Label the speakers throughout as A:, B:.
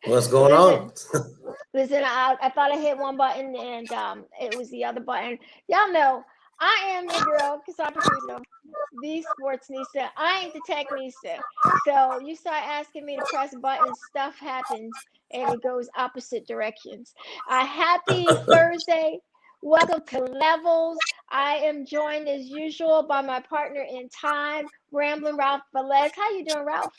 A: What's going on?
B: Listen, I thought I hit one button and it was the other button. Y'all know I am your girl, Cassandra Friso, the Sportsnista. I ain't the Technista. So you start asking me to press buttons, stuff happens, and it goes opposite directions. Happy Thursday. Welcome to Levels. I am joined as usual by my partner in time, Ramblin Ralph Velez. How you doing, Ralph?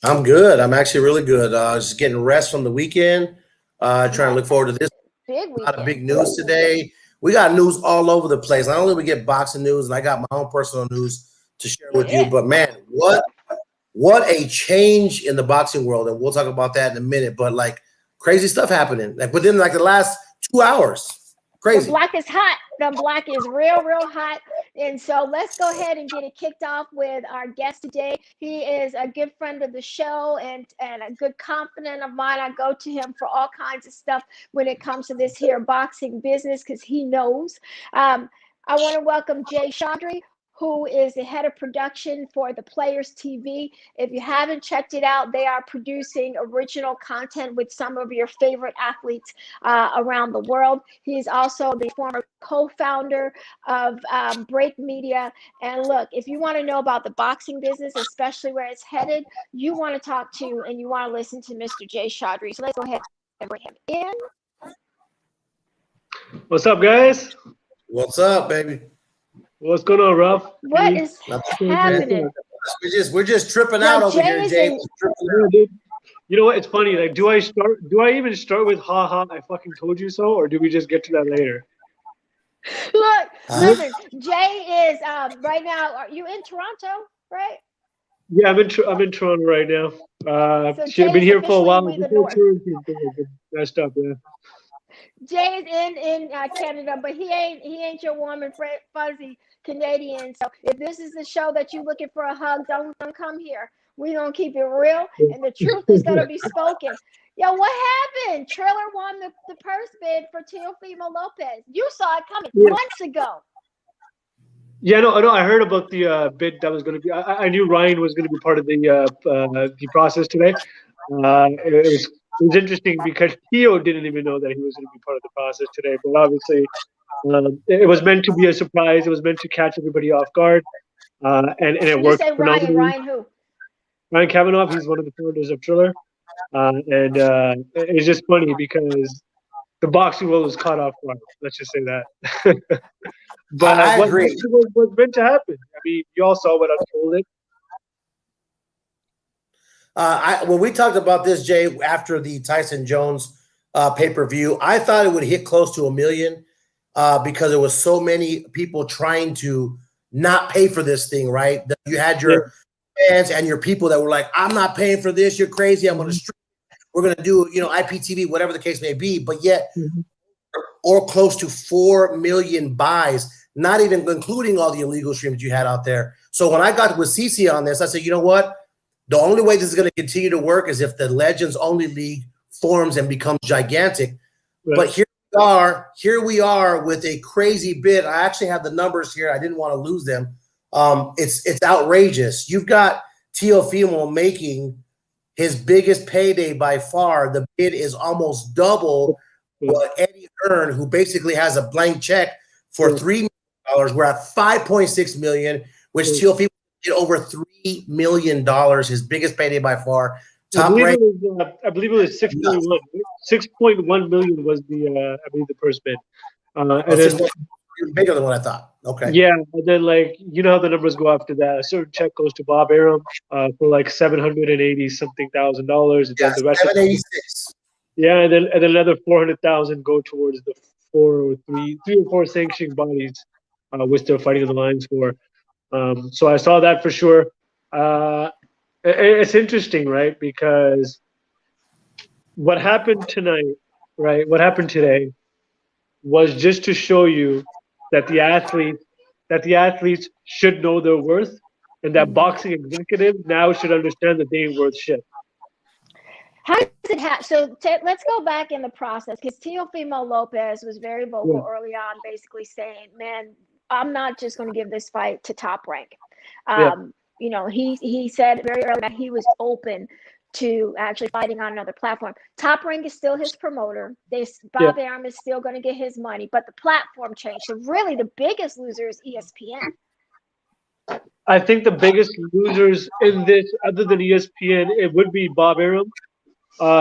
A: I'm good. I'm actually really good. Just getting rest from the weekend. Trying to look forward to this.
B: Big
A: A lot of
B: weekend.
A: big news today. We got news all over the place. Not only we get boxing news, and I got my own personal news to share with you, but man, what a change in the boxing world. And we'll talk about that in a minute. But like crazy stuff happening. Like within like the last 2 hours. Crazy.
B: The block is hot. The block is real hot. And so let's go ahead and get it kicked off with our guest today. He is a good friend of the show and a good confidant of mine. I go to him for all kinds of stuff when it comes to this here boxing business because he knows. I want to welcome Jay Chaudry, who is the head of production for the Players TV. If you haven't checked it out, they are producing original content with some of your favorite athletes around the world. He's also the former co-founder of Break Media. And look, if you want to know about the boxing business, especially where it's headed, you want to talk to and you want to listen to Mr. Jay Chaudry. So let's go ahead and bring him in.
C: What's up, guys?
A: What's up, baby?
C: What's going on, Ralph?
B: What is happening?
A: We're just tripping out over here, Jay.
C: You know what? It's funny. Like, do I even start with "ha ha"? I fucking told you so, or do we just get to that later?
B: Look, listen. Jay is right now. Are you in Toronto? Right?
C: Yeah, I'm in Toronto right now.
B: So
C: I've been here for a while.
B: Messed up, yeah. Jay is in Canada, but he ain't your warm and fuzzy Canadian. So if this is the show that you're looking for a hug, don't come here. We're gonna keep it real, and the truth is gonna be spoken. Yo, what happened? Triller won the purse bid for Teofimo Lopez. You saw it coming months ago.
C: Yeah, no, I heard about the bid that was going to be. I knew Ryan was going to be part of the process today. It was interesting because Theo didn't even know that he was going to be part of the process today. But obviously, it was meant to be a surprise. It was meant to catch everybody off guard, and it worked.
B: You say Ryan who?
C: Ryan Kavanaugh. He's one of the founders of Triller, and it's just funny because the boxing world was caught off guard. Let's just say that. But
A: I agree.
C: What was meant to happen? I mean, you all saw what unfolded.
A: When we talked about this, Jay, after the Tyson Jones pay-per-view, I thought it would hit close to 1 million because there was so many people trying to not pay for this thing, right? You had your fans and your people that were like, I'm not paying for this. You're crazy. I'm going to stream. We're going to do, IPTV, whatever the case may be. But yet, or close to 4 million buys, not even including all the illegal streams you had out there. So when I got with CC on this, I said, you know what? The only way this is going to continue to work is if the Legends Only League forms and becomes gigantic. Right. But here we are with a crazy bid. I actually have the numbers here. I didn't want to lose them. It's outrageous. You've got Teofimo making his biggest payday by far. The bid is almost double what Eddie earned, who basically has a blank check for $3 million. We're at $5.6 million, which Teofimo did over $3 million, his biggest payday by far.
C: I believe it was 6.1 million was the the purse bid. And then,
A: bigger than what I thought. Okay.
C: Yeah, and then how the numbers go after that. A certain check goes to Bob Arum for like $780-something thousand. And then the rest $786. Yeah, and then another 400,000 go towards the three or four sanctioning bodies, which they're fighting the lines for. So I saw that for sure. It's interesting, right? Because what happened tonight, right? What happened today was just to show you that the athletes should know their worth, and that boxing executives now should understand that they ain't worth shit.
B: How does it happen? So let's go back in the process, because Teofimo Lopez was very vocal early on, basically saying, man, I'm not just going to give this fight to Top Rank. He said very early that he was open to actually fighting on another platform. Top Rank is still his promoter. Bob Arum is still going to get his money, but the platform changed. So really, the biggest loser is ESPN.
C: I think the biggest losers in this, other than ESPN, it would be Bob Arum.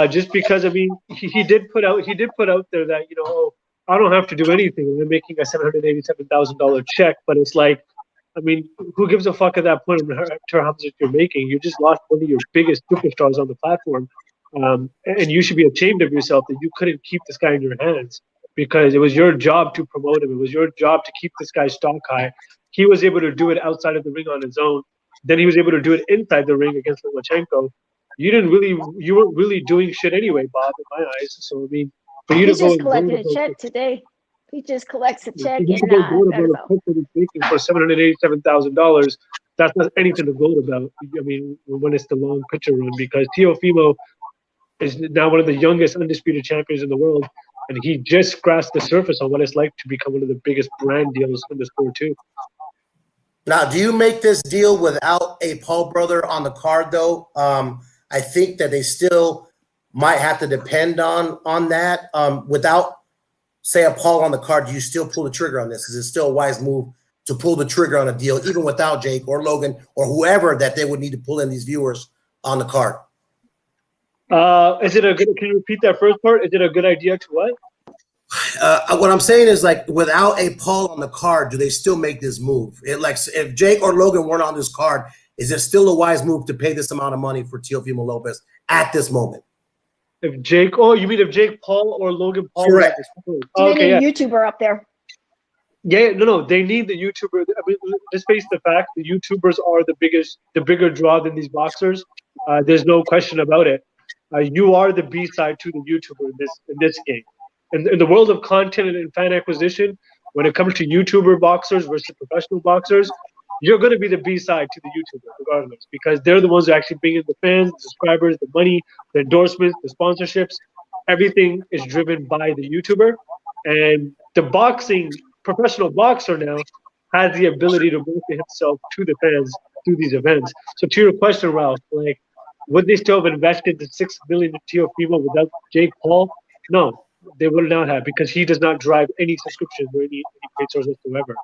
C: Just because, I mean, he did put out there that, you know, oh, I don't have to do anything. I'm making a $787,000 check, but it's like, I mean, who gives a fuck at that point how much you're making? You just lost one of your biggest superstars on the platform, and you should be ashamed of yourself that you couldn't keep this guy in your hands, because it was your job to promote him. It was your job to keep this guy's stock high. He was able to do it outside of the ring on his own. Then he was able to do it inside the ring against Lomachenko. You weren't really doing shit anyway, Bob, in my eyes. So I mean, for you
B: He
C: to go
B: just collected a check today. He just collects a check and
C: for $787,000. That's not anything to gloat about. I mean, when it's the long picture run, because Teofimo is now one of the youngest undisputed champions in the world, and he just scratched the surface on what it's like to become one of the biggest brand deals in the sport too.
A: Now, do you make this deal without a Paul brother on the card, though? I think that they still might have to depend on that. Without, say, a Paul on the card, do you still pull the trigger on this? Is it still a wise move to pull the trigger on a deal, even without Jake or Logan or whoever that they would need to pull in these viewers on the card?
C: Is it a good? Can you repeat that first part? Is it a good idea to what?
A: What I'm saying is, like, without a Paul on the card, do they still make this move? Like, if Jake or Logan weren't on this card, is it still a wise move to pay this amount of money for Teofimo Lopez at this moment?
C: If Jake, you mean if Jake Paul or Logan Paul?
A: Correct.
B: Okay, YouTuber up there.
C: Yeah, no, they need the YouTuber. I mean, let's face the fact: the YouTubers are the bigger draw than these boxers. There's no question about it. You are the B-side to the YouTuber in this game. In the world of content and fan acquisition, when it comes to YouTuber boxers versus professional boxers, you're going to be the B-side to the YouTuber regardless, because they're the ones who actually bring in the fans, the subscribers, the money, the endorsements, the sponsorships. Everything is driven by the YouTuber. And the professional boxer now has the ability to market himself to the fans through these events. So to your question, Ralph, like, would they still have invested the $6 million in Teofimo without Jake Paul? No. They would not have, because he does not drive any subscriptions or any paid source whatsoever.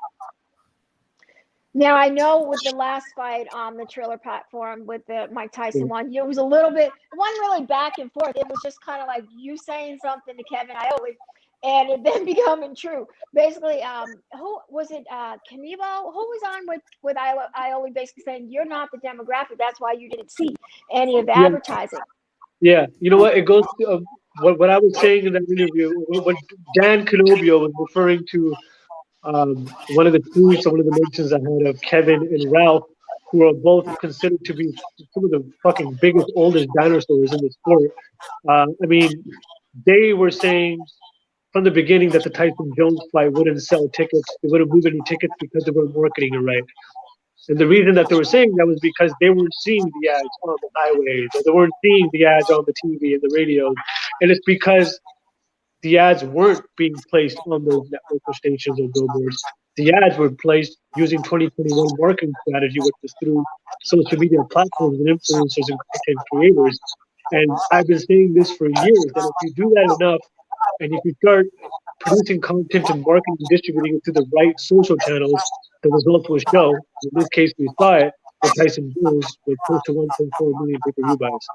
B: Now, I know with the last fight on the Triller platform with the Mike Tyson one, it was a little bit, it wasn't really back and forth. It was just kind of like you saying something to Kevin Iole, and it then becoming true. Basically, who was it? Kanivo? Who was on with Iole basically saying, you're not the demographic. That's why you didn't see any of the advertising.
C: Yeah, you know what? It goes to what I was saying in that interview. What Dan Canobio was referring to, one of the tweets or one of the mentions I had of Kevin and Ralph, who are both considered to be some of the fucking biggest, oldest dinosaurs in the sport. I mean, they were saying from the beginning that the Tyson Jones fight wouldn't sell tickets. They wouldn't move any tickets because they weren't marketing it right. And the reason that they were saying that was because they weren't seeing the ads on the highways, or they weren't seeing the ads on the TV and the radio. And it's because the ads weren't being placed on those network stations or billboards. The ads were placed using 2021 marketing strategy, which is through social media platforms and influencers and content creators. And I've been saying this for years, that if you do that enough, and if you start producing content and marketing and distributing it through the right social channels, the results will show. In this case, we saw it with Tyson Jones with close to 1.4 million pay-per-view buys.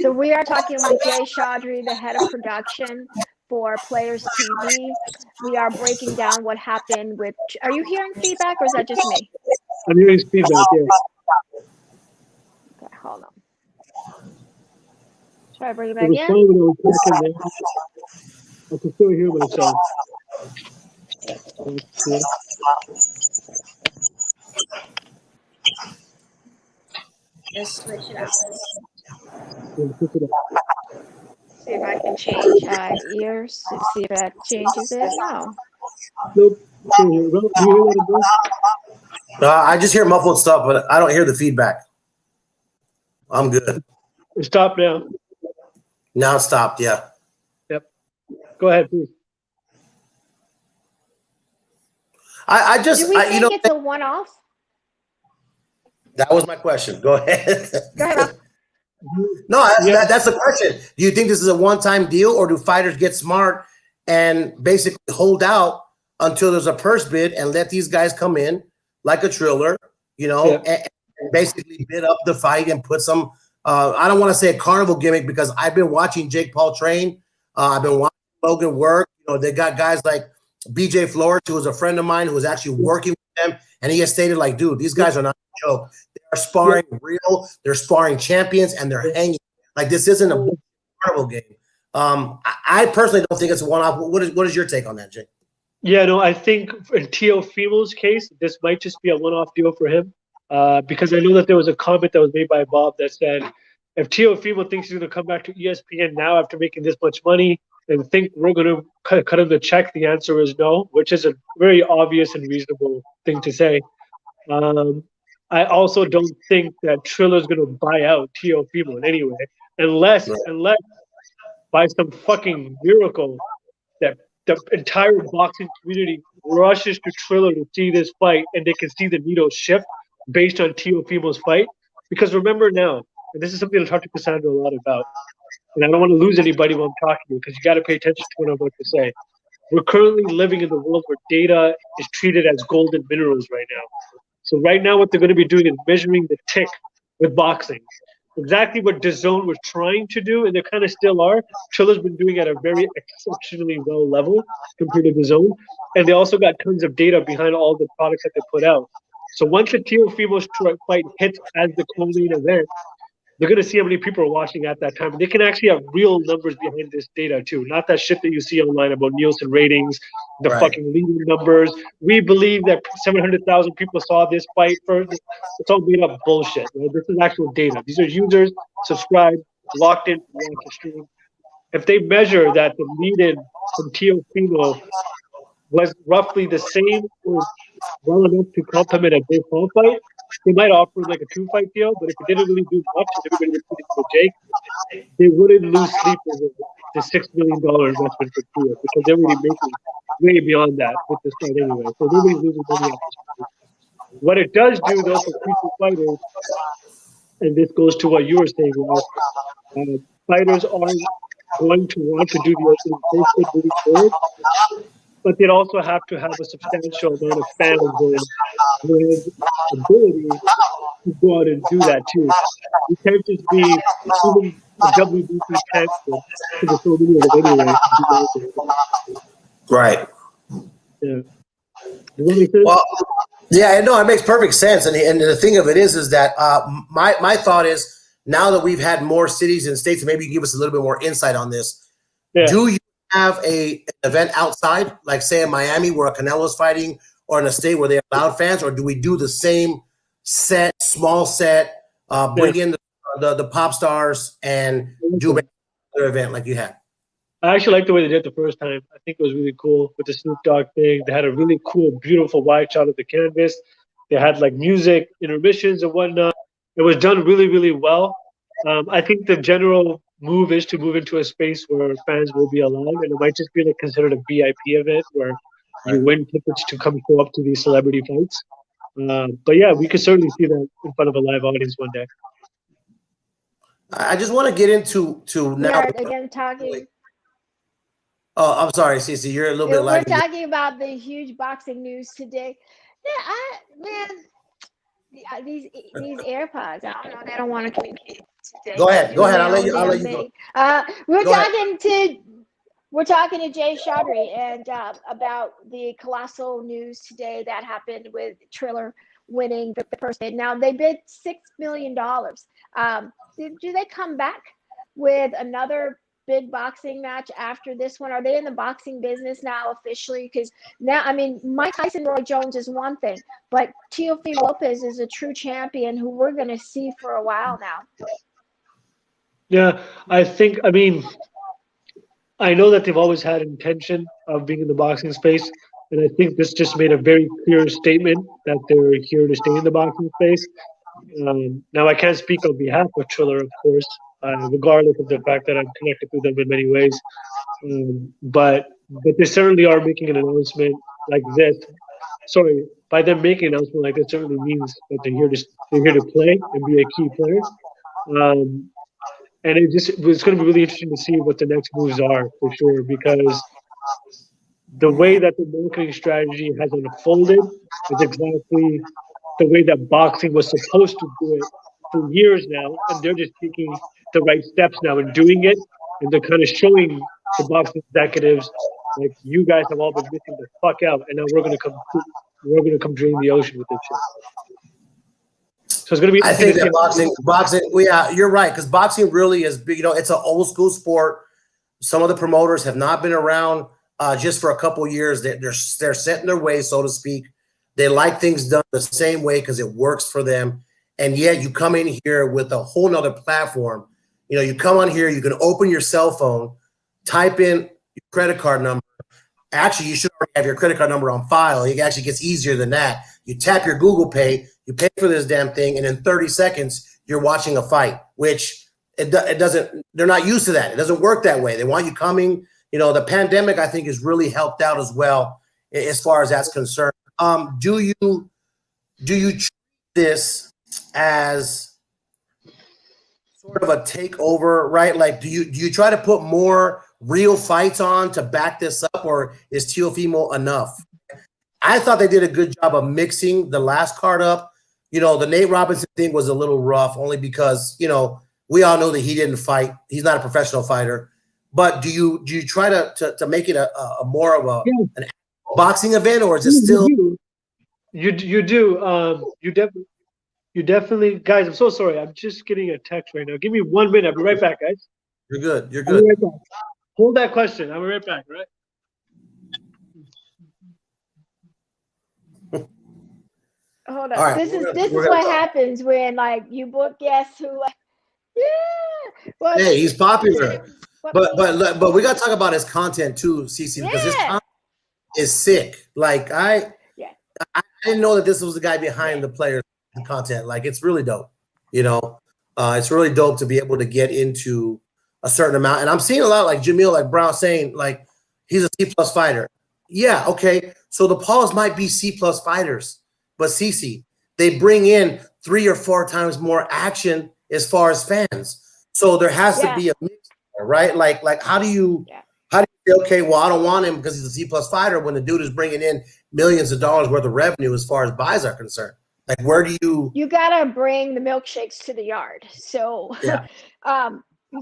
B: So we are talking with Jay Chaudry, the head of production for Players TV. We are breaking down what happened with. Are you hearing feedback, or is that just me?
C: I'm hearing feedback. Yeah.
B: Okay, hold on. Try to bring it back in.
C: I can still hear myself.
B: Let's switch it up. See if I can change ears. See if that changes it. No.
C: Nope.
A: I just hear muffled stuff, but I don't hear the feedback. I'm good.
C: Stop now.
A: Now it stopped. Yeah.
C: Yep. Go ahead, please.
A: I just,
B: do we think it's a one-off?
A: That was my question. Go ahead.
B: Go ahead.
A: No, that's the question. Do you think this is a one-time deal, or do fighters get smart and basically hold out until there's a purse bid and let these guys come in like a Triller, and basically bid up the fight and put some, I don't want to say a carnival gimmick, because I've been watching Jake Paul train. I've been watching Logan work. They got guys like BJ Flores, who was a friend of mine, who was actually working with them. And he has stated, like, dude, these guys are not a joke. They are sparring real. They're sparring champions, and they're hanging. Like, this isn't a carnival game. I personally don't think it's a one-off. What is your take on that, Jake?
C: Yeah, no, I think in Teofimo's case, this might just be a one-off deal for him, because I know that there was a comment that was made by Bob that said, if Teofimo thinks he's going to come back to ESPN now after making this much money and think we're going to cut him the check, the answer is no, which is a very obvious and reasonable thing to say. I also don't think that Triller's going to buy out Teofimo in any way, unless by some fucking miracle that the entire boxing community rushes to Triller to see this fight, and they can see the needle shift based on Teofimo's fight. Because remember now, and this is something I talk to Cassandra a lot about, and I don't want to lose anybody while I'm talking to you, because you got to pay attention to what I'm about to say. We're currently living in the world where data is treated as golden minerals right now. So right now what they're going to be doing is measuring the tick with boxing. Exactly what DAZN was trying to do, and they kind of still are. Triller's been doing at a very exceptionally low level compared to DAZN. And they also got tons of data behind all the products that they put out. So once the Teofimo fight hits as the co-main event, they're going to see how many people are watching at that time. And they can actually have real numbers behind this data, too. Not that shit that you see online about Nielsen ratings, the fucking leading numbers. We believe that 700,000 people saw this fight first. It's all made up bullshit. Right? This is actual data. These are users, subscribed, locked in, watch the stream. If they measure that the lead-in from Teofimo was roughly the same or well enough to complement a big Paul fight, they might offer like a 2-fight deal, but if it didn't really do much, everybody would put it to Jake, they wouldn't lose sleep over the $6 million investment for Tia, because they're already making way beyond that with this fight anyway. So nobody's losing money off this fight. What it does do, though, for future fighters, and this goes to what you were saying, fighters are going to want to do the opening first moving forward, but they'd also have to have a substantial amount of fans and ability to go out and do that too. You can't just be assuming the WBC tank to the so many of it anyway.
A: Right.
C: Yeah. Does that make sense?
A: Well, yeah, no, it makes perfect sense. And the thing of it is that my thought is, now that we've had more cities and states, and maybe you give us a little bit more insight on this. Yeah. Do you have an event outside, like say in Miami where Canelo's fighting, or in a state where they allowed fans, or do we do the same set, small set, bring in the pop stars and do another event like you had?
C: I actually like the way they did it the first time. I think it was really cool with the Snoop Dogg thing. They had a really cool, beautiful wide shot of the canvas. They had like music, intermissions and whatnot. It was done really, really well. I think the general move is to move into a space where fans will be allowed, and it might just be like considered a VIP event where you win tickets to come show up to these celebrity fights. But yeah, we could certainly see that in front of a live audience one day.
A: I just want to get into now.
B: Again, talking.
A: Oh, I'm sorry, Cece, you're a little bit lagging.
B: We're talking about the huge boxing news today. Yeah, these AirPods, I don't know, they don't want to communicate today. Go ahead.
A: I'll let you go.
B: We're talking to Jay Chaudry and about the colossal news today that happened with Triller winning the first bid. Now they bid $6 million. Do they come back with another big boxing match after this one? Are they in the boxing business now officially? Because now, I mean, Mike Tyson, Roy Jones is one thing, but Teofimo Lopez is a true champion who we're going to see for a while now.
C: Yeah, I know that they've always had intention of being in the boxing space, and I think this just made a very clear statement that they're here to stay in the boxing space. Now, I can't speak on behalf of Triller, of course, regardless of the fact that I'm connected with them in many ways. But they certainly are making an announcement like this. Sorry, by them making an announcement like this certainly means that they're here to play and be a key player. And it's going to be really interesting to see what the next moves are for sure, because the way that the marketing strategy has unfolded is exactly the way that boxing was supposed to do it for years now, and they're just taking the right steps now and doing it, and they're kind of showing the boxing executives, like, you guys have all been missing the fuck out, and now we're gonna come drain the ocean with this shit. So it's gonna be.
A: I think that boxing. Yeah, you're right, because boxing really is big. You know, it's an old school sport. Some of the promoters have not been around just for a couple of years. They're set in their ways, so to speak. They like things done the same way because it works for them. And yet you come in here with a whole nother platform. You know, you come on here, you can open your cell phone, type in your credit card number. Actually, you should already have your credit card number on file. It actually gets easier than that. You tap your Google Pay, you pay for this damn thing, and in 30 seconds, you're watching a fight, which it doesn't, they're not used to that. It doesn't work that way. They want you coming. You know, the pandemic, I think, has really helped out as well as far as that's concerned. Do you treat this as sort of a takeover, right? Like, do you try to put more real fights on to back this up, or is Teofimo enough? I thought they did a good job of mixing the last card up. You know, the Nate Robinson thing was a little rough, only because, you know, we all know that he didn't fight. He's not a professional fighter. But do you try to make it a more of an boxing event, or is it still?
C: You do. You definitely, guys. I'm so sorry. I'm just getting a text right now. Give me 1 minute. I'll be right back, guys.
A: You're good. You're
C: I'll
A: good.
C: be right back. Hold that question. I'll be right back. Right.
B: Hold on.
A: All right,
B: This is what happens when, like, you book guests who, like, yeah. Well,
A: hey, he's popular, but we got to talk about his content too, Cece, because his content is sick. Like I didn't know that this was the guy behind the players' content. Like, it's really dope. You know, it's really dope to be able to get into a certain amount. And I'm seeing a lot, like Jamil, like Brown saying, like, he's a C+ fighter. Yeah, okay. So the Pauls might be C+ fighters, but Cece, they bring in 3 or 4 times more action as far as fans. So there has to be a mix there, right? Like how do you say, okay, well, I don't want him because he's a C+ fighter, when the dude is bringing in millions of dollars worth of revenue as far as buys are concerned? Like, where do you
B: gotta bring the milkshakes to the yard. So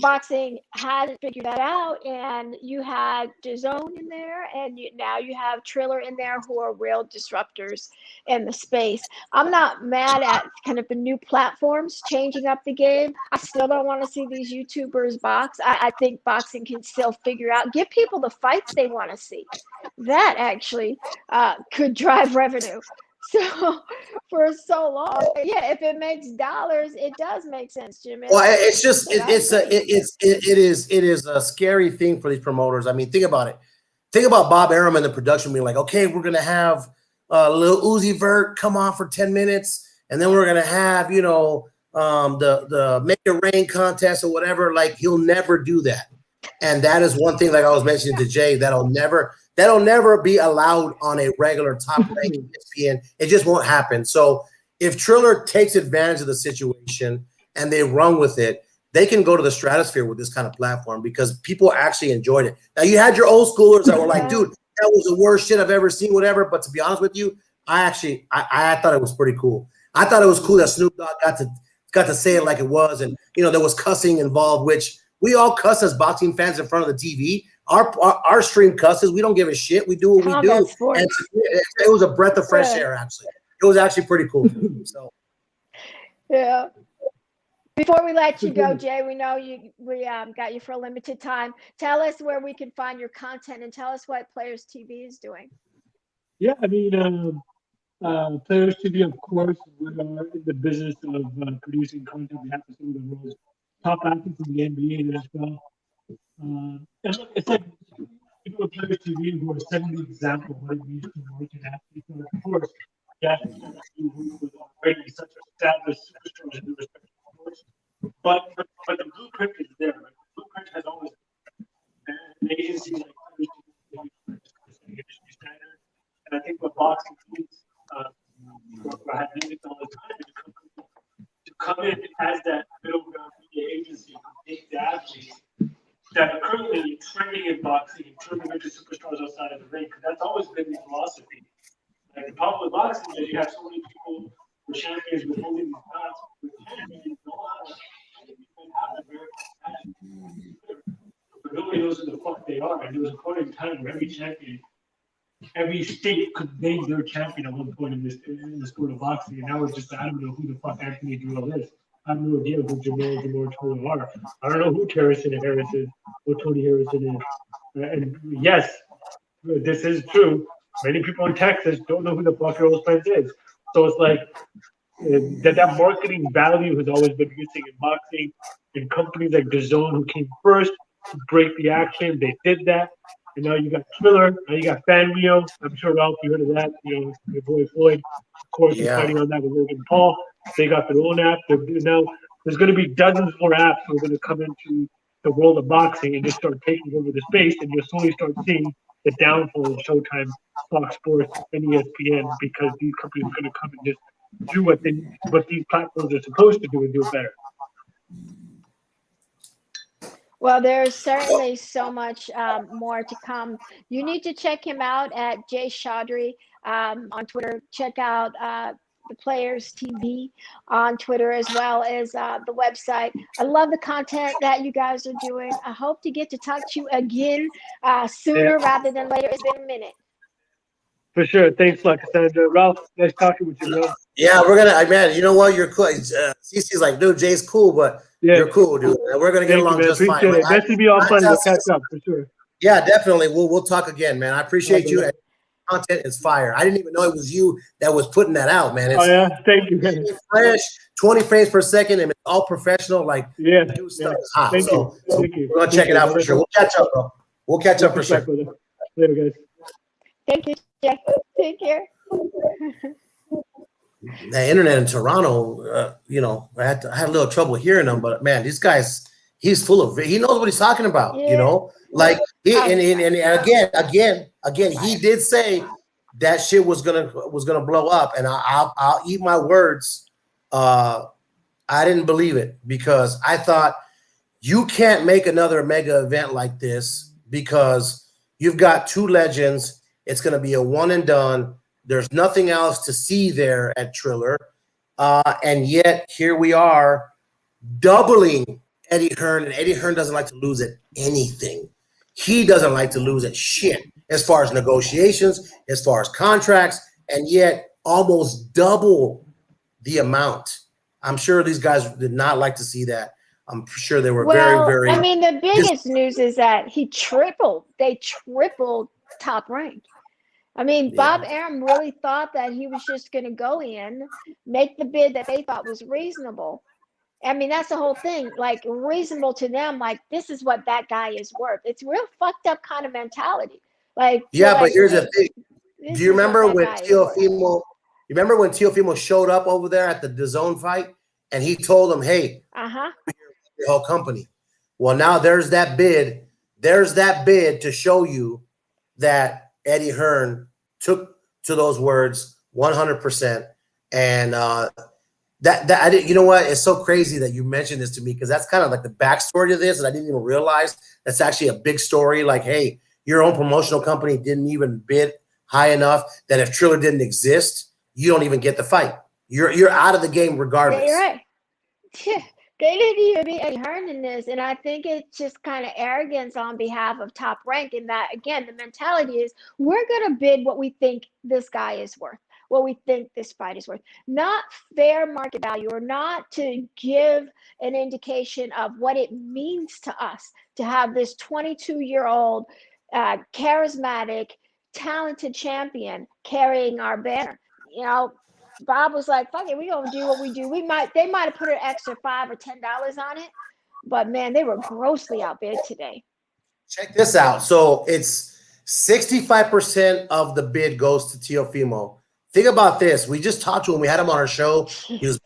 B: boxing hasn't figured that out, and you had DAZN in there, and now you have Triller in there, who are real disruptors in the space. I'm not mad at kind of the new platforms changing up the game. I still don't want to see these YouTubers box. I think boxing can still figure out, give people the fights they want to see. That actually could drive revenue. So for so long, if it makes dollars, it does make sense, Jimmy.
A: Well, it's just it is a scary thing for these promoters. I mean, think about it. Think about Bob Arum and the production being like, okay, we're gonna have Lil Uzi Vert come on for 10 minutes, and then we're gonna have, you know, the Make It Rain contest or whatever. Like, he'll never do that, and that is one thing. Like I was mentioning to Jay, that'll never be allowed on a regular Top Rank ESPN. It just won't happen. So if Triller takes advantage of the situation and they run with it, they can go to the stratosphere with this kind of platform, because people actually enjoyed it. Now, you had your old schoolers that were like, dude, that was the worst shit I've ever seen, whatever. But to be honest with you, I thought it was pretty cool. I thought it was cool that Snoop Dogg got to say it like it was. And, you know, there was cussing involved, which we all cuss as boxing fans in front of the TV. Our stream cusses. We don't give a shit. We do what we do. And it was a breath of fresh air, actually. It was actually pretty cool. So,
B: yeah. Before we let you go, Jay, we know we got you for a limited time. Tell us where we can find your content, and tell us what Players TV is doing.
C: Yeah, I mean, Players TV, of course, we are in the business of producing content. We have to some of the world's top athletes in the NBA as well. And look, it's like people at Players TV who are setting the example of what it means to work in athletes. And of course, who was already such established superstars in the respective sports. But the blueprint is there. Right? The blueprint has always been. An agency like Players TV industry standard. And I think what boxing needs, what I mentioned all the time, is to come in as that middle ground media agency who take superstars outside of the ring, because that's always been the philosophy. Like the problem with boxing is you have so many people who are champions with holding these belts, with champions, but nobody knows who the fuck they are. And there was a point in time where every state could name their champion at one point in the sport of boxing, and now it's just I don't know who the fuck Anthony Durrell is. I have no idea who Jamor Tony are. I don't know who Harrison Harris is, who Tony Harrison is. And yes, this is true. Many people in Texas don't know who the fuck Earl Spence is. So it's like that marketing value has always been missing in boxing. And companies like DAZN, who came first to break the action, they did that. And now you got Triller, now you got Fanrio. I'm sure Ralph, you heard of that. You know, your boy Floyd, of course, is fighting on that with Logan Paul. They got their own app. Now there's going to be dozens more apps that are going to come into the world of boxing and just start taking over the space, and you'll slowly start seeing the downfall of Showtime, Fox Sports, and ESPN, because these companies are going to come and just do what these platforms are supposed to do and do it better.
B: Well, there's certainly so much more to come. You need to check him out at Jay Chaudry on Twitter. Check out the Players TV on Twitter, as well as the website. I love the content that you guys are doing. I hope to get to talk to you again sooner rather than later. It's been a minute.
C: For sure. Thanks, Cassandra. Ralph, nice talking with you, bro.
A: Yeah, we're gonna. Man, you know what? You're cool. CC's like, dude, Jay's cool, but you're cool, dude. We're gonna get along just fine.
C: Appreciate it. Nice to be all fun. We'll catch up for sure.
A: Yeah, definitely. We'll talk again, man. I appreciate you. Content is fire. I didn't even know it was you that was putting that out, man. It's
C: thank you, man.
A: Fresh, 20 frames per second, and it's all professional. Like, new stuff is hot.
C: Thank
A: so
C: you.
A: We're gonna check it out for sure. We'll catch up, bro. We'll catch up for sure.
C: Later, guys.
B: Thank you, Jay. Take care.
A: The internet in Toronto, you know, I had a little trouble hearing him, but man, these guys, he's full of. He knows what he's talking about. You know, like and again, he did say that shit was gonna blow up, and I'll eat my words. I didn't believe it, because I thought you can't make another mega event like this because you've got two legends. It's gonna be a one and done. There's nothing else to see there at Triller, and yet here we are doubling Eddie Hearn, and Eddie Hearn doesn't like to lose at anything. He doesn't like to lose at shit as far as negotiations, as far as contracts, and yet almost double the amount. I'm sure these guys did not like to see that. I'm sure they were very.
B: I mean, the biggest news is that they tripled Top Rank. I mean, Bob Arum really thought that he was just going to go in, make the bid that they thought was reasonable. I mean, that's the whole thing. Like, reasonable to them, like, this is what that guy is worth. It's real fucked up kind of mentality. Like,
A: but here's the thing. Do you remember when Teofimo? You remember when Teofimo showed up over there at the DAZN fight, and he told him, "Hey, your whole company." Well, now there's that bid. There's that bid to show you that Eddie Hearn took to those words 100%, and that I didn't. You know what? It's so crazy that you mentioned this to me, because that's kind of like the backstory to this, and I didn't even realize that's actually a big story. Like, hey, your own promotional company didn't even bid high enough that if Triller didn't exist, you don't even get the fight. You're out of the game regardless.
B: Yeah, you're right. Yeah, they didn't even be Eddie Hearn in this, and I think it's just kind of arrogance on behalf of Top Rank. In that, again, the mentality is we're going to bid what we think this guy is worth, what we think this fight is worth, not fair market value, or not to give an indication of what it means to us to have this 22-year-old charismatic, talented champion carrying our banner. You know, Bob was like, fuck it, we gonna do what we do. They might have put an extra $5 or $10 on it, but man, they were grossly outbid today.
A: Check this out. So it's 65% of the bid goes to Teofimo. Think about this. We just talked to him. We had him on our show. He was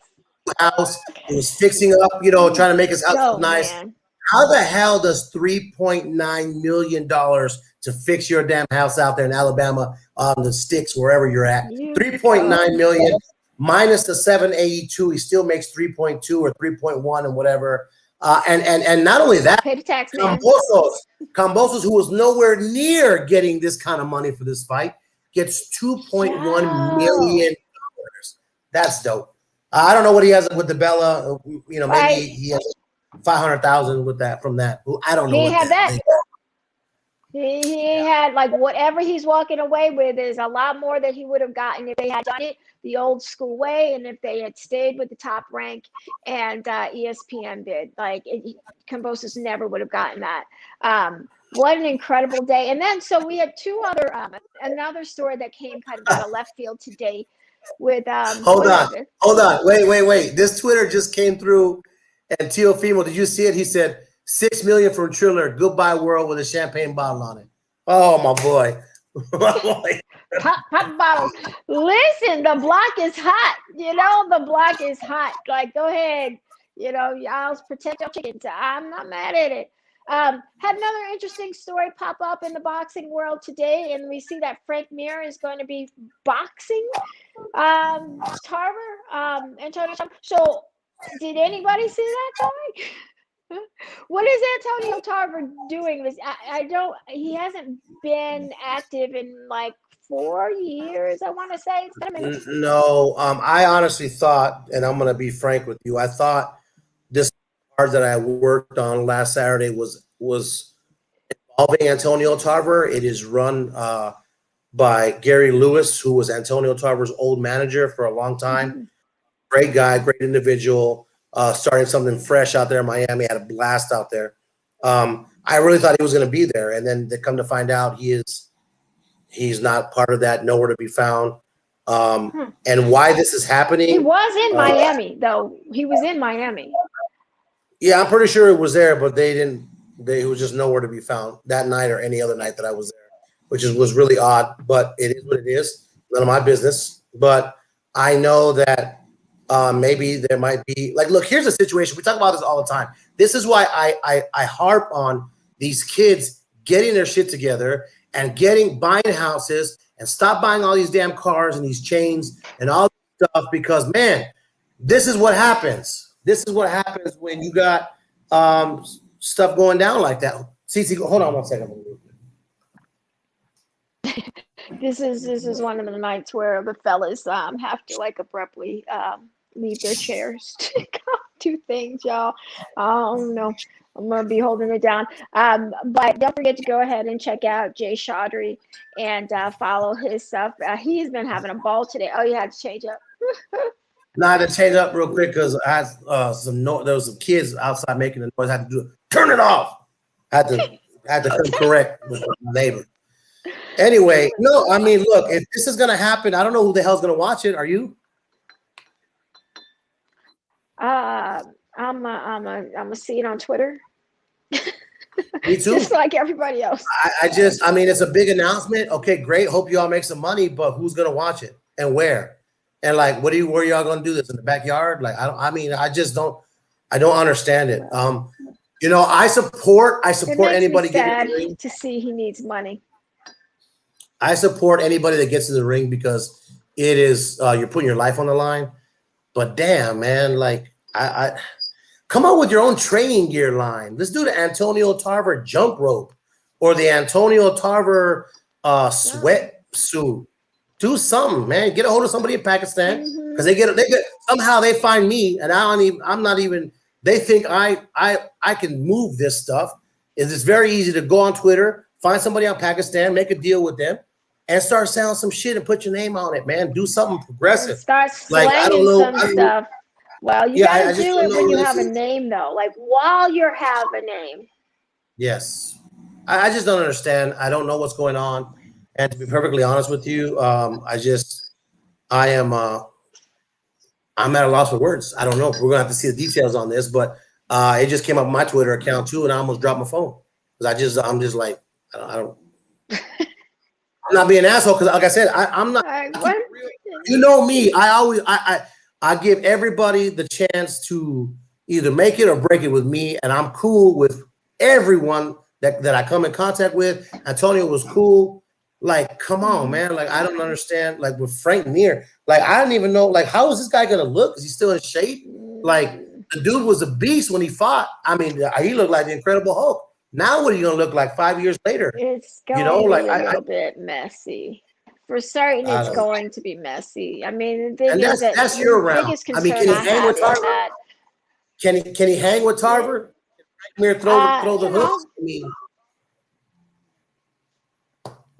A: house. He was fixing up, you know, trying to make his house look nice. Man. How the hell does $3.9 million to fix your damn house out there in Alabama on the sticks, wherever you're at? $3.9 million minus the $782, he still makes 3.2 or 3.1 and whatever. And not only that,
B: Pay the tax man.
A: Kambosos, who was nowhere near getting this kind of money for this fight, gets $2.1 million. That's dope. I don't know what he has with the Bella. You know, maybe he has 500,000 with that from that. I don't know.
B: He had that. He had like whatever he's walking away with is a lot more than he would have gotten if they had done it the old school way and if they had stayed with the Top Rank and ESPN did. Like Kambosos never would have gotten that. What an incredible day. And then so we had two other another story that came kind of out of left field today with hold
A: on. Wait. This Twitter just came through and Teofimo, did you see it? He said 6 million from Triller, goodbye world with a champagne bottle on it. Oh my boy.
B: Pop bottles. Listen, the block is hot. You know, the block is hot. Like, go ahead. You know, y'all protect your chickens. I'm not mad at it. Had another interesting story pop up in the boxing world today, and we see that Frank Mir is going to be boxing Tarver, Antonio. So, did anybody see that guy? What is Antonio Tarver doing? I don't. He hasn't been active in like 4 years. I want to say it's been a minute.
A: No, I honestly thought, and I'm going to be frank with you, I thought this card that I worked on last Saturday was involving Antonio Tarver. It is run by Gary Lewis, who was Antonio Tarver's old manager for a long time. Mm-hmm. Great guy, great individual. Starting something fresh out there in Miami, had a blast out there. I really thought he was going to be there, and then they come to find out he's not part of that, nowhere to be found. And why this is happening?
B: He was in Miami, though. He was in Miami.
A: Yeah, I'm pretty sure it was there, but they didn't. It was just nowhere to be found that night or any other night that I was there, which was really odd. But it is what it is. None of my business. But I know that. Maybe there might be like, look, here's a situation. We talk about this all the time. This is why I harp on these kids getting their shit together and buying houses and stop buying all these damn cars and these chains and all this stuff, because man, this is what happens. This is what happens when you got stuff going down like that. Cece, hold on one second.
B: This is one of the nights where the fellas have to like abruptly leave their chairs to go do things, y'all. Oh no, I'm gonna be holding it down. But don't forget to go ahead and check out Jay Chaudry and follow his stuff. He's been having a ball today. Oh, you had to change up.
A: No, I had to change up real quick because I had there was some kids outside making the noise. I had to do it. Turn it off. I had to come correct with my neighbor. Anyway, no, I mean, look, if this is gonna happen, I don't know who the hell's gonna watch it. Are you?
B: I'm a see it on Twitter.
A: Me too.
B: Just like everybody else.
A: I mean, it's a big announcement. Okay, great. Hope you all make some money, but who's gonna watch it and where? And like, where y'all gonna do this in the backyard? Like, I don't understand it. You know, I support anybody getting in the ring.
B: To see he needs money.
A: I support anybody that gets in the ring because it is you're putting your life on the line. But damn, man, like I come out with your own training gear line. Let's do the Antonio Tarver jump rope or the Antonio Tarver sweatsuit. Do something, man. Get a hold of somebody in Pakistan because they get somehow they find me and I'm not even. They think I can move this stuff. It's very easy to go on Twitter, find somebody on Pakistan, make a deal with them, and start selling some shit and put your name on it, man. Do something progressive.
B: Start slanging some stuff. Well, you gotta do it when you have a name, though. Like while you have a name.
A: Yes, I just don't understand. I don't know what's going on, and to be perfectly honest with you, I'm at a loss for words. I don't know. We're gonna have to see the details on this, but it just came up on my Twitter account too, and I almost dropped my phone because I'm just like I don't. I'm not being an asshole because, like I said, I'm not. You know me. I give everybody the chance to either make it or break it with me, and I'm cool with everyone that I come in contact with. Antonio was cool. Like, come on, man. Like, I don't understand. Like with Frank Mir, like I don't even know. Like, how is this guy gonna look? Is he still in shape? Like, The dude was a beast when he fought. I mean, he looked like the Incredible Hulk. Now what are you gonna look like 5 years later?
B: It's going
A: You know,
B: to
A: like
B: be a little bit messy. For certain,
A: I
B: it's
A: don't know.
B: going to be messy. I mean, the thing
A: And
B: is that
A: that's your
B: the
A: round.
B: biggest
A: I mean,
B: concern
A: can he
B: I
A: hang
B: have
A: with
B: is
A: Tarver?
B: that
A: Can he hang with Tarver? Can throw the
B: you know,
A: hooks? I mean,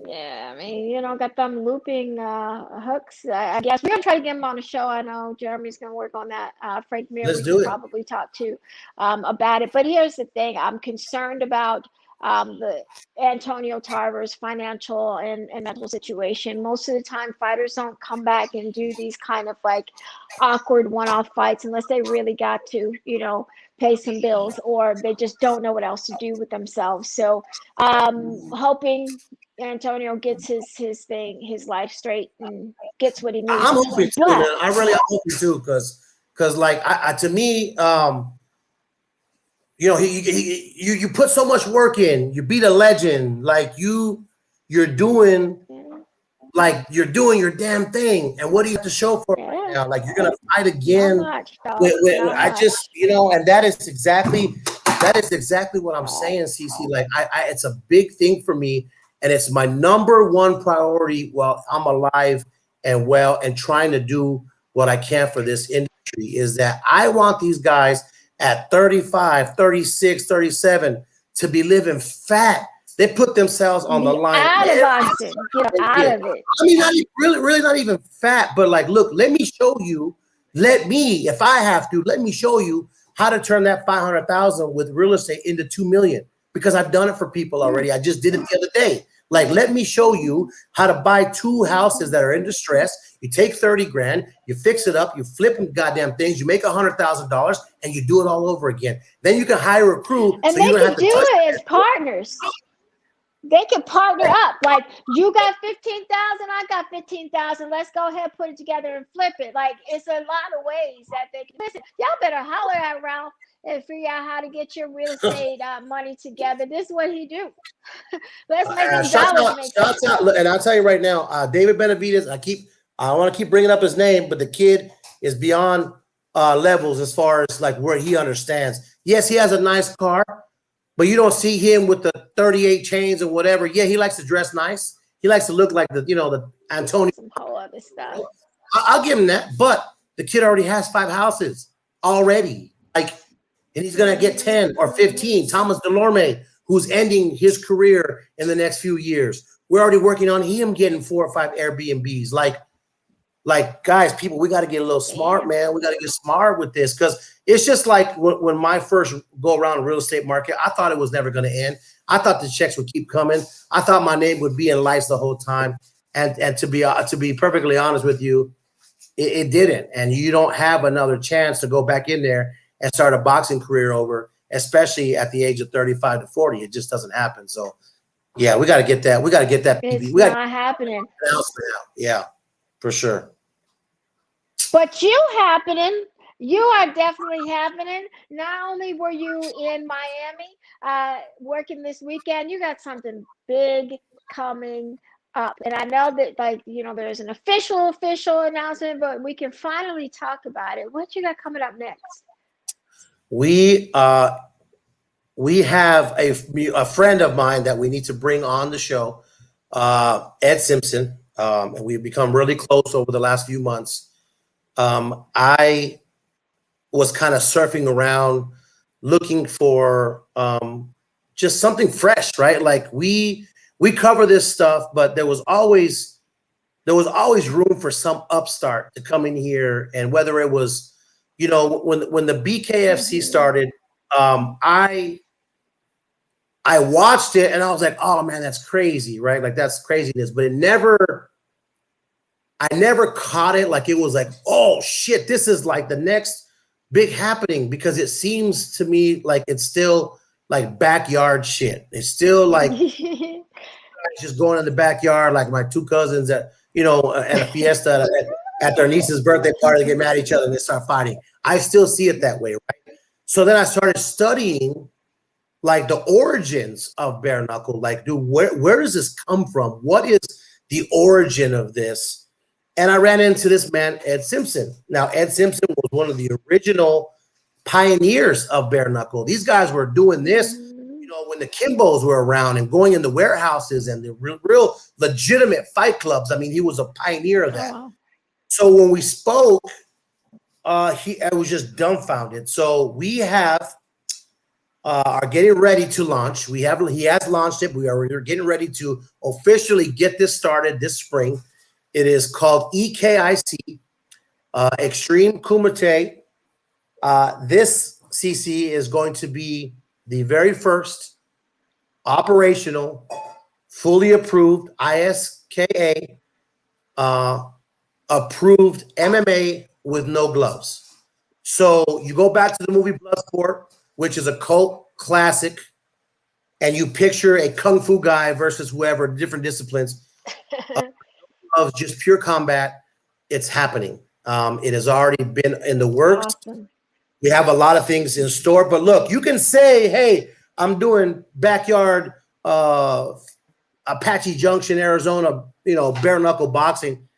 B: yeah, I mean, you know, got them looping hooks. I guess we're gonna try to get him on the show. I know Jeremy's gonna work on that. Frank Mir,
A: let's
B: we
A: do
B: can
A: it.
B: probably talk to about it. But here's the thing: I'm concerned about the Antonio Tarver's financial and mental situation. Most of the time, fighters don't come back and do these kind of like awkward one-off fights unless they really got to, you know, pay some bills, or they just don't know what else to do with themselves. So hoping Antonio gets his thing, his life straight, and gets what he needs.
A: I'm hoping too,
B: But
A: man. I really am hoping too, because like I to me, you know, you put so much work in, you beat a legend, like you're doing your damn thing, and what do you have to show for it right now? Like you're gonna fight again.
B: not much, dog. Not
A: I
B: much.
A: just, you know, and that is exactly what I'm saying, CC. Like I it's a big thing for me, and it's my number one priority while I'm alive and well and trying to do what I can for this industry, is that I want these guys at 35, 36, 37 to be living fat. They put themselves on the line.
B: Out of boxing. Get out of it.
A: I mean, not even, really not even fat, but like, look, let me show you. If I have to, let me show you how to turn that 500,000 with real estate into 2 million, because I've done it for people already. I just did it the other day. Like, let me show you how to buy 2 houses that are in distress. You take 30 grand, you fix it up, you flip them goddamn things, you make $100,000, and you do it all over again. Then you can hire a crew,
B: And
A: so
B: they
A: you don't
B: can
A: have to
B: do
A: touch
B: it as partners. They can partner up. Like, you got 15,000, I got 15,000. Let's go ahead, put it together, and flip it. Like, it's a lot of ways that they can. Listen, y'all better holler at Ralph and figure out how to get your real estate money together. This is what he do. Let's make them dollars make sense.
A: Shouts out, and I'll tell you right now, David Benavides. I want to keep bringing up his name, but the kid is beyond levels as far as like where he understands. Yes, he has a nice car, but you don't see him with the 38 chains or whatever. Yeah, he likes to dress nice. He likes to look like the Antonio.
B: Some whole other stuff.
A: I'll give him that, but the kid already has 5 houses already. Like, and he's gonna get 10 or 15. Thomas Delorme, who's ending his career in the next few years. We're already working on him getting 4 or 5 Airbnbs. Like guys, people, we got to get a little smart, man. We got to get smart with this, because it's just like when my first go around the real estate market, I thought it was never going to end. I thought the checks would keep coming. I thought my name would be in lights the whole time. And to be perfectly honest with you, it didn't. And you don't have another chance to go back in there and start a boxing career over, especially at the age of 35 to 40. It just doesn't happen. So, yeah, we got to get that. We got to get that.
B: It's not happening.
A: Yeah, for sure.
B: But you happening. You are definitely happening. Not only were you in Miami working this weekend, you got something big coming up. And I know that, like, you know, there's an official announcement, but we can finally talk about it. What you got coming up next?
A: We have a friend of mine that we need to bring on the show, Ed Simpson, and we've become really close over the last few months. I was kind of surfing around looking for just something fresh, right? Like we cover this stuff, but there was always room for some upstart to come in here. And whether it was, you know, when the BKFC started, I watched it and I was like, oh man, that's crazy, right? Like that's craziness, but I never caught it. Like it was like, oh shit, this is like the next big happening, because it seems to me like it's still like backyard shit. It's still like just going in the backyard, like my 2 cousins at a fiesta at their niece's birthday party, they get mad at each other and they start fighting. I still see it that way, right? So then I started studying like the origins of bare knuckle. Like, dude, where does this come from? What is the origin of this? And I ran into this man, Ed Simpson. Now, Ed Simpson was one of the original pioneers of bare knuckle. These guys were doing this, when the Kimbos were around and going in the warehouses and the real legitimate fight clubs. I mean, he was a pioneer of that.
B: wow.
A: So when we spoke, I was just dumbfounded. So we are getting ready to launch. He has launched it. We're getting ready to officially get this started this spring. It is called EKIC, Extreme Kumite. This CC is going to be the very first operational, fully approved ISKA approved MMA with no gloves. So you go back to the movie Bloodsport, which is a cult classic, and you picture a kung fu guy versus whoever, different disciplines of just pure combat. It's happening. It has already been in the works.
B: Awesome.
A: We have a lot of things in store, but look, you can say, hey, I'm doing backyard Apache Junction, Arizona, bare knuckle boxing,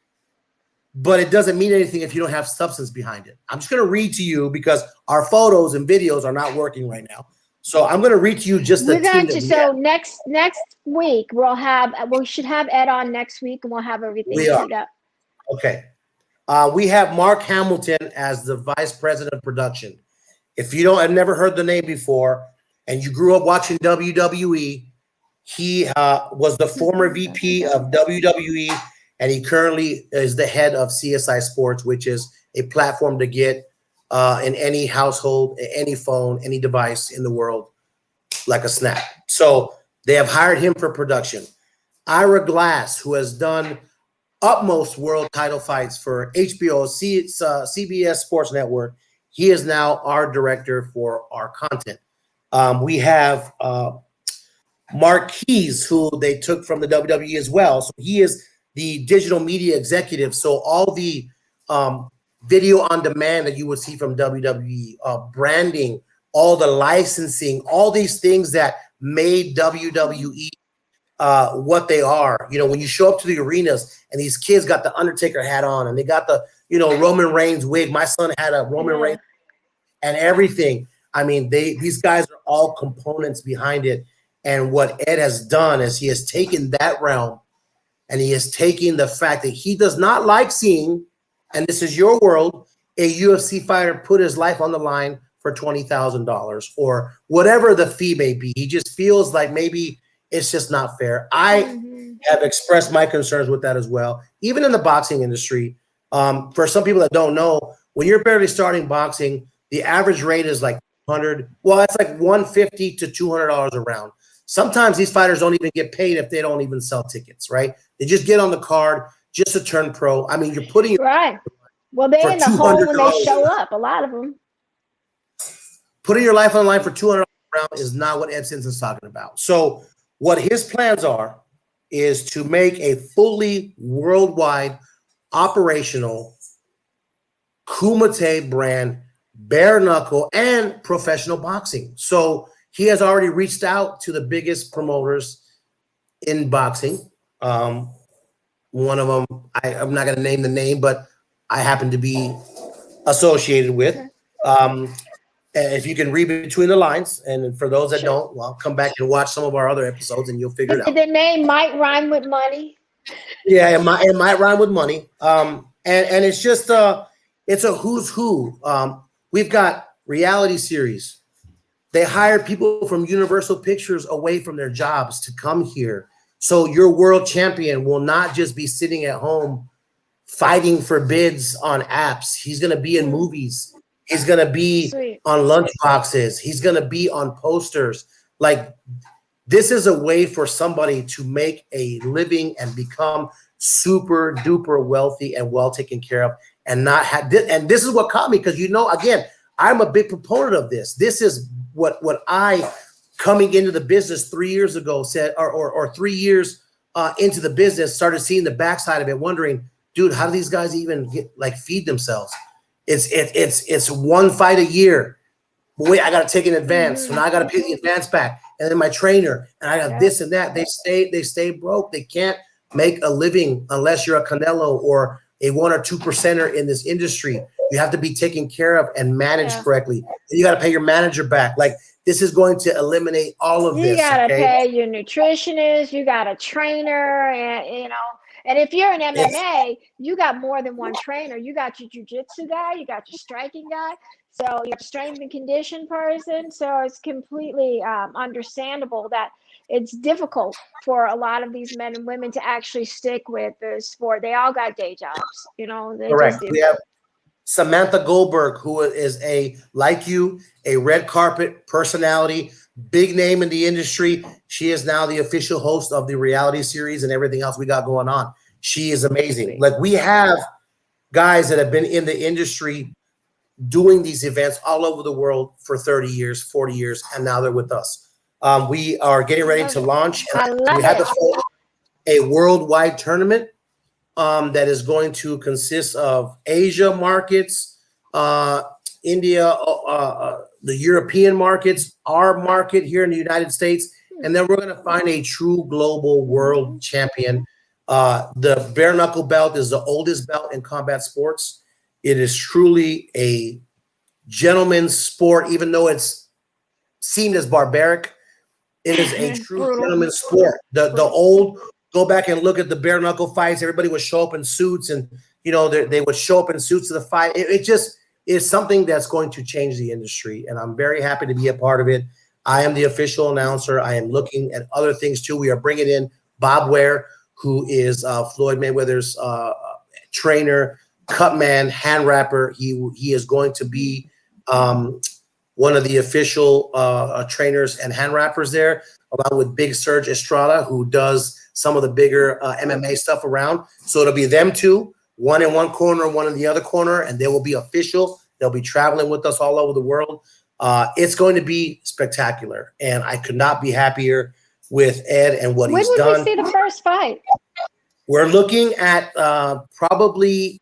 A: but it doesn't mean anything if you don't have substance behind it. I'm just going to read to you because our photos and videos are not working right now. So I'm going to read to you just the
B: We're going to, so
A: have.
B: next week we should have Ed on next week, and we'll have everything set up.
A: Okay. We have Mark Hamilton as the vice president of production. If you have never heard the name before and you grew up watching WWE, he was the former VP of WWE, and he currently is the head of CSI Sports, which is a platform to get in any household, any phone, any device in the world, like a snap. So they have hired him for production. Ira Glass, who has done utmost world title fights for HBO, CBS Sports Network. He is now our director for our content. We have Mark Keys, who they took from the WWE as well. So he is the digital media executive. So all the video on demand that you would see from WWE, branding, all the licensing, all these things that made WWE what they are. When you show up to the arenas and these kids got the Undertaker hat on and they got the, Roman Reigns wig. My son had a Roman Reigns and everything. I mean, these guys are all components behind it. And what Ed has done is he has taken that realm and he is taking the fact that he does not like seeing, and this is your world, a UFC fighter put his life on the line for $20,000 or whatever the fee may be. He just feels like maybe it's just not fair. I have expressed my concerns with that as well, even in the boxing industry. For some people that don't know, when you're barely starting boxing, the average rate is like $100. Well, it's like $150 to $200 a round. Sometimes these fighters don't even get paid if they don't even sell tickets, right? They just get on the card just to turn pro. I mean, you're putting your
B: right. Well, they're in the hole when they show up. A lot of them.
A: Putting your life on the line for $200 a round is not what Ed Simpson's talking about. So what his plans are is to make a fully worldwide operational Kumite brand, bare knuckle, and professional boxing. So he has already reached out to the biggest promoters in boxing. One of them, I'm not going to name the name, but I happen to be associated with. If you can read between the lines, and for those that don't, well, come back and watch some of our other episodes and you'll figure it out.
B: The name might rhyme with money.
A: Yeah, it might rhyme with money. And it's just it's a who's who. We've got reality series. They hired people from Universal Pictures away from their jobs to come here. So your world champion will not just be sitting at home fighting for bids on apps. He's going to be in movies. He's going to be on lunchboxes. He's going to be on posters. Like, this is a way for somebody to make a living and become super duper wealthy and well taken care of, and not have this. And this is what caught me, because, again, I'm a big proponent of this. This is what I, coming into the business 3 years ago, said, or 3 years into the business, started seeing the backside of it, wondering, dude, how do these guys even feed themselves? It's one fight a year. But wait, I got to take an advance. So now I got to pay the advance back. And then my trainer, and I got this and that. They stay broke. They can't make a living unless you're a Canelo or a 1 or 2%er in this industry. You have to be taken care of and managed
B: Yeah.
A: correctly. You got to pay your manager back. Like, this is going to eliminate all of
B: You
A: this.
B: gotta
A: Okay?
B: pay your nutritionist, you got a trainer, and and if you're in MMA, you got more than one trainer. You got your jujitsu guy, you got your striking guy, so you got your strength and condition person. So it's completely understandable that it's difficult for a lot of these men and women to actually stick with the sport. They all got day jobs, they
A: Correct.
B: just do.
A: We have Samantha Goldberg, who is like you, a red carpet personality, big name in the industry. She is now the official host of the reality series and everything else we got going on. She is amazing. Like, we have guys that have been in the industry doing these events all over the world for 30 years, 40 years, and now they're with us. We are getting ready to launch.
B: I love
A: we had
B: it.
A: to form a worldwide tournament that is going to consist of Asia markets, India, the European markets, our market here in the United States, and then we're going to find a true global world champion. The bare knuckle belt is the oldest belt in combat sports. It is truly a gentleman's sport, even though it's seen as barbaric. It is a true gentleman's sport. The old, go back and look at the bare knuckle fights. Everybody would show up in suits, and they would show up in suits to the fight. It just is something that's going to change the industry, and I'm very happy to be a part of it. I am the official announcer. I am looking at other things too. We are bringing in Bob Ware, who is Floyd Mayweather's trainer, cut man, hand rapper. He is going to be one of the official trainers and hand rappers there, along with Big Serge Estrada, who does some of the bigger MMA stuff around. So it'll be them two, one in one corner, one in the other corner, and they will be official. They'll be traveling with us all over the world. It's going to be spectacular, and I could not be happier with Ed and what he's done.
B: When would we see the first fight?
A: We're looking at probably,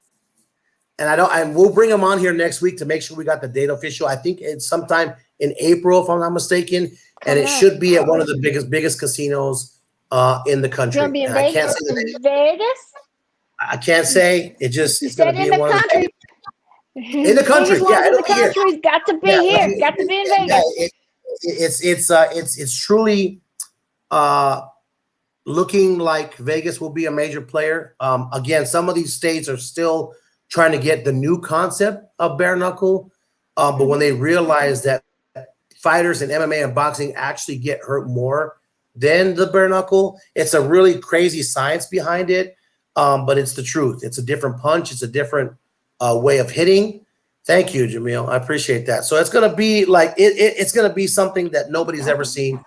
A: and we'll bring him on here next week to make sure we got the date official. I think it's sometime in April, if I'm not mistaken, and it should be at one of the biggest casinos in the country.
B: It's gonna be in
A: And I can't
B: Vegas.
A: say the name.
B: Vegas.
A: I can't say. It's going to be
B: in the
A: one
B: country.
A: in the country. Yeah,
B: in the country. Got to be here. Got to be in Vegas.
A: It's truly looking like Vegas will be a major player. Again, some of these states are still trying to get the new concept of bare knuckle, but when they realize that fighters in MMA and boxing actually get hurt more than the bare knuckle, it's a really crazy science behind it. But it's the truth. It's a different punch. It's a different way of hitting. Thank you, Jamil. I appreciate that. So it's going to be like it's going to be something that nobody's ever seen.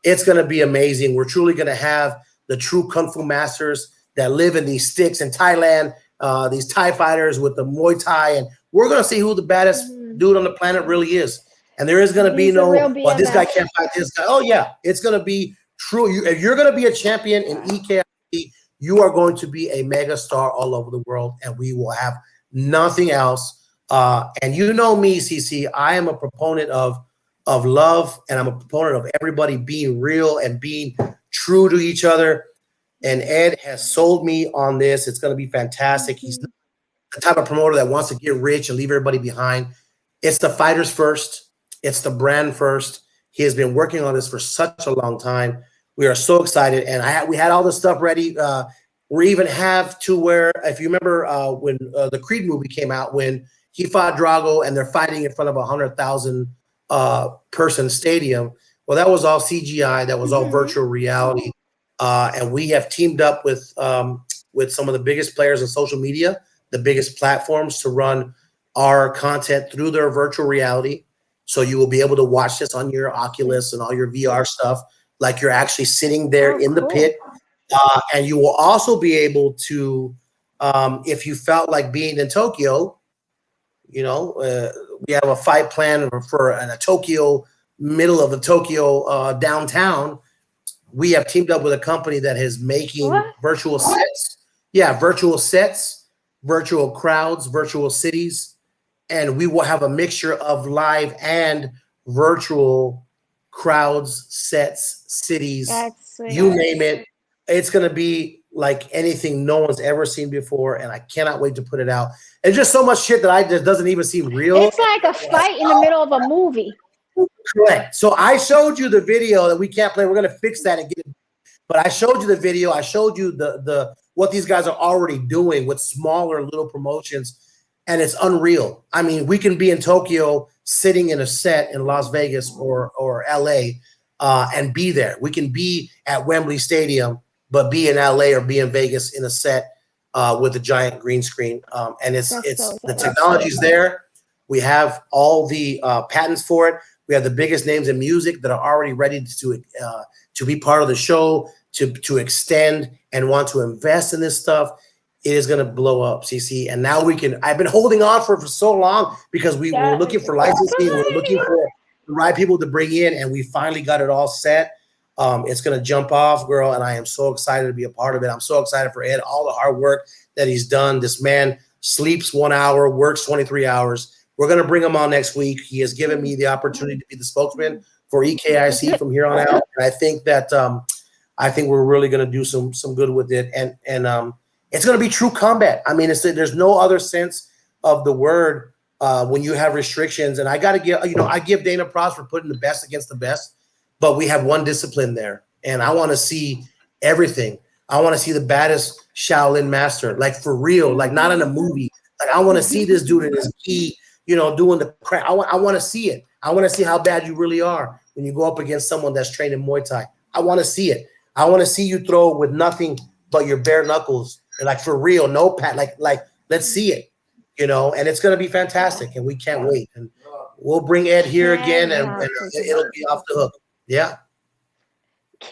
A: It's going to be amazing. We're truly going to have the true Kung Fu masters that live in these sticks in Thailand, these Thai fighters with the Muay Thai, and we're going to see who the baddest dude on the planet really is. And there is going to be no, well, this guy can't fight this guy. Oh, yeah. It's going to be true. If you're going to be a champion in EKIP, you are going to be a mega star all over the world, and we will have nothing else. And you know me, CC, I am a proponent of love, and I'm a proponent of everybody being real and being true to each other. And Ed has sold me on this. It's going to be fantastic. He's the type of promoter that wants to get rich and leave everybody behind. It's the fighters first. It's the brand first. He has been working on this for such a long time. We are so excited, and we had all this stuff ready. We even have to where, if you remember when the Creed movie came out, when he fought Drago and they're fighting in front of 100,000 person stadium. Well, that was all CGI. That was all virtual reality. And we have teamed up with some of the biggest players in social media, the biggest platforms, to run our content through their virtual reality. So you will be able to watch this on your Oculus and all your VR stuff, like you're actually sitting there in the pit. And you will also be able to, if you felt like being in Tokyo, we have a fight plan for a Tokyo, middle of the Tokyo downtown. We have teamed up with a company that is making virtual sets. Yeah, virtual sets, virtual crowds, virtual cities. And we will have a mixture of live and virtual crowds, sets, cities, you name it. It's going to be like anything no one's ever seen before, and I cannot wait to put it out. It's just so much shit that I just doesn't even seem real.
B: It's like a fight in the middle of a movie.
A: Correct. So I showed you the video that we can't play. We're gonna fix that and get it. But I showed you the video. I showed you the what these guys are already doing with smaller little promotions, and it's unreal. I mean, we can be in Tokyo sitting in a set in Las Vegas or LA and be there. We can be at Wembley Stadium, but be in LA or be in Vegas in a set with a giant green screen. And the technology's there. We have all the patents for it. We have the biggest names in music that are already ready to be part of the show, to extend and want to invest in this stuff. It is going to blow up, CC. And now we can. I've been holding on for so long because we were looking for licensing. We were looking for the right people to bring in, and we finally got it all set. It's going to jump off, girl, and I am so excited to be a part of it. I'm so excited for Ed, all the hard work that he's done. This man sleeps 1 hour, works 23 hours. We're going to bring him on next week. He has given me the opportunity to be the spokesman for EKIC from here on out. And I think that we're really going to do some good with it. And it's going to be true combat. I mean, there's no other sense of the word when you have restrictions. And I got to give, I give Dana props for putting the best against the best, but we have one discipline there. And I want to see everything. I want to see the baddest Shaolin master, like for real, like not in a movie. Like I want to see this dude in his key, doing the crap. I want to see it. I want to see how bad you really are when you go up against someone that's trained in Muay Thai. I want to see it. I want to see you throw with nothing but your bare knuckles, and like for real, no pat. Like let's see it, and it's gonna be fantastic, and we can't wait. And we'll bring Ed here again, and it'll be off the hook. Yeah.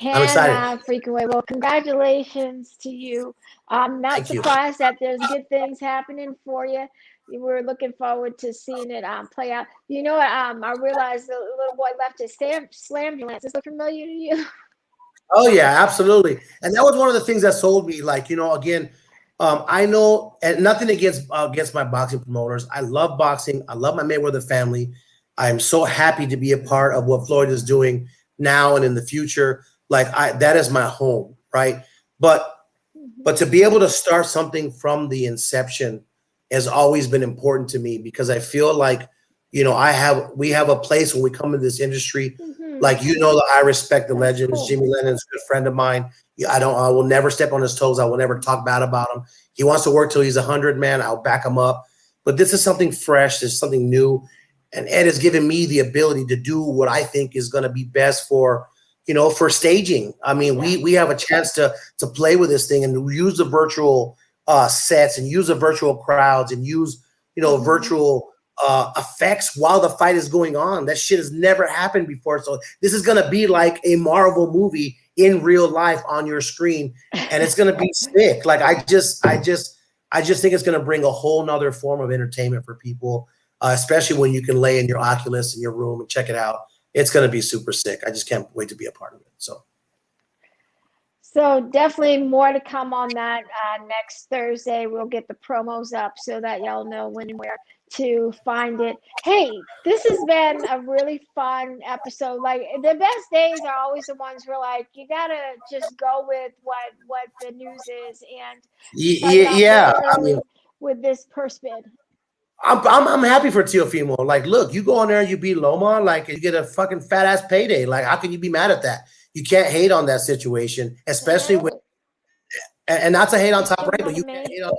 A: I'm excited.
B: Freaking wait. Well, congratulations to you. I'm not surprised that there's good things happening for you. We're looking forward to seeing it play out. I realized the little boy left his Slamulance. Does it look familiar to you?
A: Oh yeah, absolutely. And that was one of the things that sold me. Like, again, I know, and nothing against my boxing promoters. I love boxing. I love my Mayweather family. I'm so happy to be a part of what Floyd is doing now and in the future. Like that is my home, right? But to be able to start something from the inception has always been important to me, because I feel like, we have a place when we come into this industry. Like, that I respect the legends. Jimmy Lennon's a good friend of mine. I will never step on his toes. I will never talk bad about him. He wants to work till he's 100, man. I'll back him up. But this is something fresh. This is something new. And Ed has given me the ability to do what I think is going to be best for staging. I mean, we have a chance to play with this thing and use the virtual sets and use the virtual crowds and use, virtual effects while the fight is going on. That shit has never happened before. So this is going to be like a Marvel movie in real life on your screen, and it's going to be sick. Like I just think it's going to bring a whole nother form of entertainment for people, especially when you can lay in your Oculus in your room and check it out. It's going to be super sick. I just can't wait to be a part of it.
B: So definitely more to come on that next Thursday. We'll get the promos up so that y'all know when and where to find it. Hey, this has been a really fun episode. Like, the best days are always the ones where, like, you gotta just go with what the news is. And
A: I mean,
B: with this purse bid,
A: I'm happy for Teofimo. Like, look, you go in there, you beat Loma, like, you get a fucking fat ass payday. Like, how can you be mad at that? You can't hate on that situation, especially with, and not to hate on Top Rank, but you can't hate on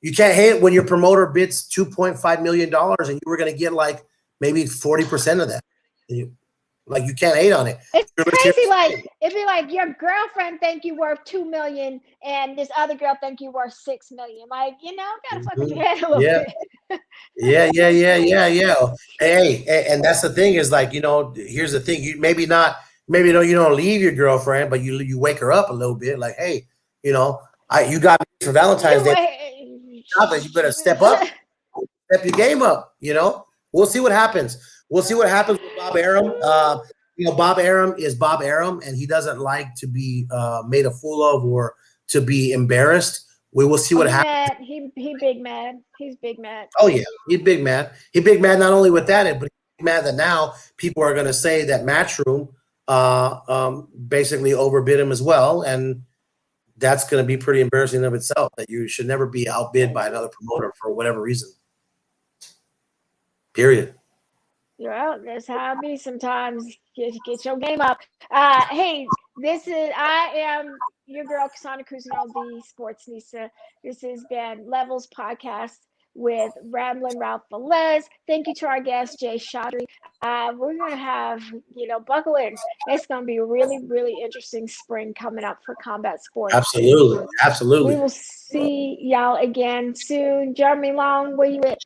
A: you can't hate when your promoter bids $2.5 million and you were going to get like maybe 40% of that. You can't hate on it.
B: It's crazy. Like, it'd be like your girlfriend think you worth $2 million and this other girl think you worth $6 million. Like, gotta fuck with your head a little bit.
A: Yeah. Hey, and that's the thing is, like, here's the thing. You maybe you don't leave your girlfriend, but you wake her up a little bit. Like, hey, you got me for Valentine's Day. You better step up, step your game up. We'll see what happens. We'll see what happens with Bob Arum. Bob Arum is Bob Arum, and he doesn't like to be made a fool of or to be embarrassed. We will see what happens.
B: He big mad. He's big mad.
A: Oh yeah, he's big mad. He's big mad not only with that, but he's big mad that now people are going to say that Matchroom basically overbid him as well, and that's going to be pretty embarrassing in of itself, that you should never be outbid by another promoter for whatever reason. Period.
B: Well, that's how it be sometimes. Get your game up. Hey, I am your girl, Cassandra Cruz, on the Sportsnista. This has been Levels Podcast with Ramblin Ralph Velez. Thank you to our guest, Jay Chaudry. We're going to have, buckle in. It's going to be a really, really interesting spring coming up for combat sports.
A: Absolutely. Absolutely.
B: We will see y'all again soon. Jeremy Long, where you at?